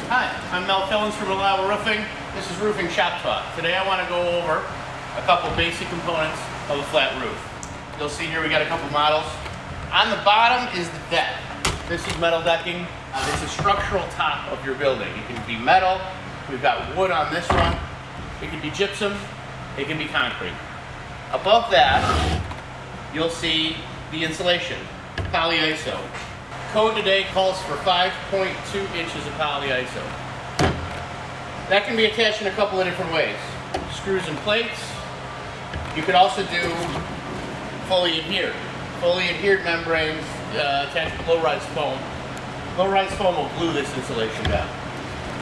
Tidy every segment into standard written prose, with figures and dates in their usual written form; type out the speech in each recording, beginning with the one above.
Hi, I'm Mel Killens from Reliable Roofing. This is Roofing Shop Talk. Today I want to go over a couple basic components of a flat roof. You'll see here we got a couple models. On the bottom is the deck. This is metal decking. It's a structural top of your building. It can be metal. We've got wood on this one. It can be gypsum. It can be concrete. Above that, you'll see the insulation, polyiso. Code today calls for 5.2 inches of polyiso. That can be attached in a couple of different ways. Screws and plates. You could also do fully adhered. Fully adhered membranes attached with low-rise foam. Low-rise foam will glue this insulation down.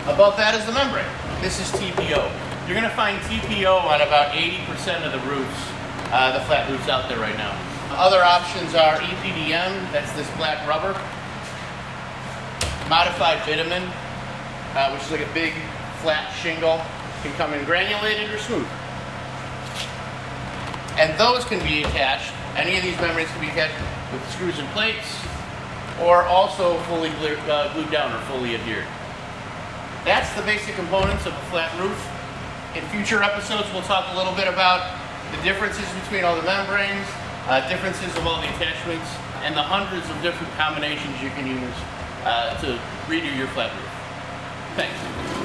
Above that is the membrane. This is TPO. You're going to find TPO on about 80% of the roofs, the flat roofs out there right now. Other options are EPDM, that's this black rubber. Modified bitumen, which is like a big flat shingle, can come in granulated or smooth. And those can be attached, any of these membranes can be attached with screws and plates, or also fully glued down or fully adhered. That's the basic components of a flat roof. In future episodes, we'll talk a little bit about the differences between all the membranes, differences of all the attachments, and the hundreds of different combinations you can use to redo your flat roof. Thanks.